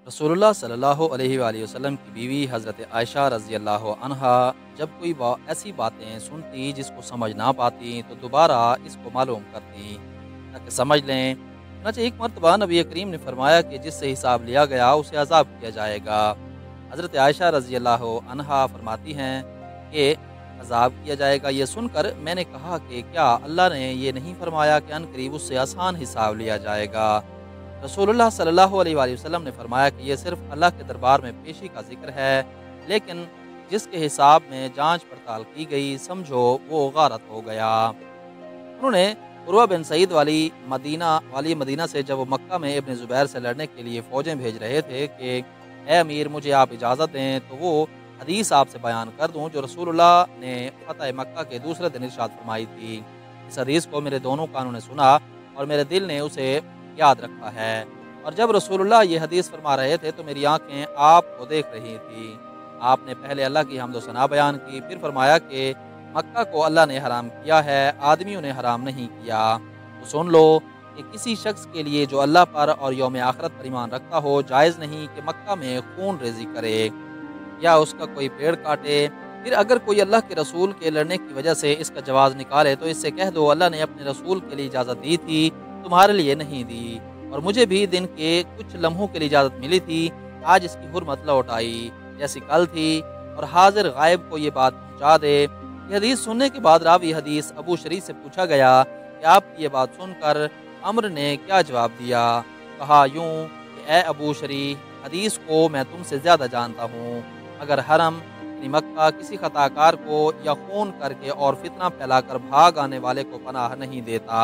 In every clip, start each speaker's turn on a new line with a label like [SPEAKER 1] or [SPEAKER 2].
[SPEAKER 1] रसूलुल्लाह सल्लल्लाहु अलैहि वआलिहि वसल्लम की बीवी हज़रत आयशा रज़ी अल्लाह अन्हा जब कोई ऐसी बातें सुनती जिसको समझ ना पाती तो दोबारा इसको मालूम करती ताकि समझ लें। चुनांचे एक मरतबा नबी करीम ने फरमाया कि जिससे हिसाब लिया गया उसे अज़ाब किया जाएगा। हज़रत आयशा रज़ी अल्लाह अन्हा फरमाती हैं कि अज़ाब किया जाएगा, ये सुनकर मैंने कहा कि क्या अल्लाह ने ये नहीं फरमाया कि अनकरीब उससे आसान हिसाब लिया जाएगा। रसूलुल्लाह सल्लल्लाहु अलैहि वसल्लम ने फरमाया कि ये सिर्फ अल्लाह के दरबार में पेशी का जिक्र है, लेकिन जिसके हिसाब में जांच पड़ताल की गई समझो वो गारत हो गया। उन्होंने उर्वा बिन सईद वाली मदीना से जब वो मक्का में इब्न ज़ुबैर से लड़ने के लिए फ़ौजें भेज रहे थे कि ए अमीर मुझे आप इजाज़त दें तो वो हदीस आपसे बयान कर दूं जो रसूलुल्लाह ने फ़तह मक्का के दूसरे दिन इरशाद फरमाई थी। इस हदीस को मेरे दोनों कानों ने सुना और मेरे दिल ने उसे याद रखा है। और जब रसूलुल्लाह ये हदीस फरमा रहे थे तो मेरी आंखें आपको देख रही थी। आपने पहले अल्लाह की हम्द व सना बयान की, फिर फरमाया कि मक्का को अल्लाह ने हराम किया है, आदमियों ने हराम नहीं किया। तो सुन लो कि किसी शख्स के लिए जो अल्लाह पर और यौम आखिरत पर ईमान रखता हो जायज़ नहीं कि मक्का में खून रेज़ी करे या उसका कोई पेड़ काटे। फिर अगर कोई अल्लाह के रसूल के लड़ने की वजह से इसका जवाज़ निकाले तो इससे कह दो अल्लाह ने अपने रसूल के लिए इजाज़त दी थी, तुम्हारे लिए नहीं दी, और मुझे भी दिन के कुछ लम्हों के लिए इजाज़त मिली थी, आज इसकी हुर्मत लौट आई जैसी कल थी, और हाजिर गायब को ये बात पहुँचा दे। ये हदीस सुनने के बाद रावी हदीस अबू शरीफ से पूछा गया कि आपकी ये बात सुनकर अम्र ने क्या जवाब दिया। कहा यूँ कि ए अबू शरीफ, हदीस को मैं तुमसे ज़्यादा जानता हूँ। अगर हरम यानी मक्का किसी खताकार को या खून करके और फितना फैलाकर भाग आने वाले को पनाह नहीं देता।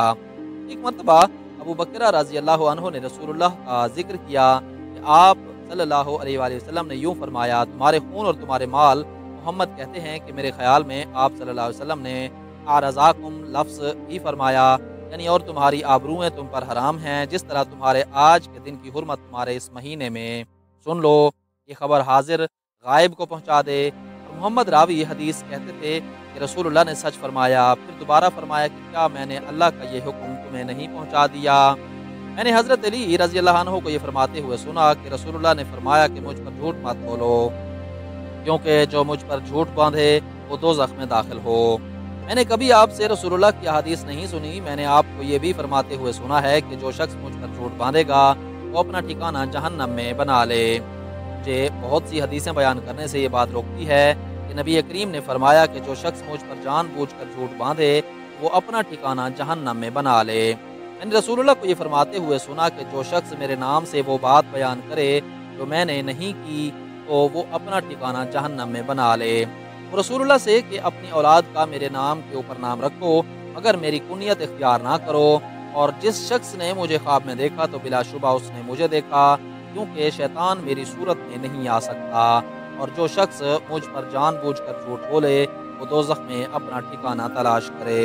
[SPEAKER 1] एक मरतबा अबू बकरा रज़ी अल्लाह अन्हु ने रसूलुल्लाह का जिक्र किया कि आप सल्लल्लाहु अलैहि वसल्लम ने यूँ फरमाया, तुम्हारे खून और तुम्हारे माल। मोहम्मद कहते हैं कि मेरे ख्याल में आप सल्लल्लाहु अलैहि वसल्लम ने आरज़ाकुम लफ्ज़ भी फरमाया, यानी और तुम्हारी आबरूएँ तुम पर हराम हैं जिस तरह तुम्हारे आज के दिन की हुर्मत तुम्हारे इस महीने में। सुन लो ये खबर हाजिर गायब को पहुँचा दे। और मोहम्मद रावी ये हदीस कहते थे कि रसूलुल्लाह ने सच फरमाया। फिर दोबारा फरमाया कि क्या मैंने अल्लाह का ये हुक्म तुम्हें नहीं पहुँचा दिया। मैंने हज़रत अली रज़ी अल्लाह अन्हु को ये फरमाते हुए सुना कि रसूलुल्लाह ने फरमाया कि मुझ पर झूठ मत बोलो, क्योंकि जो मुझ पर झूठ बांधे वो दोज़ख में दाखिल हो। मैंने कभी आपसे रसूलुल्लाह की हदीस नहीं सुनी, मैंने आपको ये भी फरमाते हुए सुना है कि जो शख्स मुझ पर झूठ बांधेगा वो अपना ठिकाना जहन्नम में बना ले। मुझे बहुत सी हदीसें बयान करने से ये बात रोकती है कि नबी करीम ने फरमाया कि जो शख्स मुझ पर जानबूझकर झूठ बांधे वो अपना ठिकाना जहन्नम में बना ले। मैंने रसूलुल्लाह को ये फरमाते हुए सुना कि जो शख्स मेरे नाम से वो बात बयान करे जो मैंने नहीं की तो वो अपना ठिकाना जहन्नम में बना ले। और रसूलुल्लाह से कि अपनी औलाद का मेरे नाम के ऊपर नाम रखो मगर मेरी कुनियत इख्तियार ना करो। और जिस शख्स ने मुझे ख्वाब में देखा तो बिलाशुबा उसने मुझे देखा, क्योंकि शैतान मेरी सूरत में नहीं आ सकता। और जो शख्स मुझ पर जानबूझकर झूठ बोले वो दोज़ख में अपना ठिकाना तलाश करे।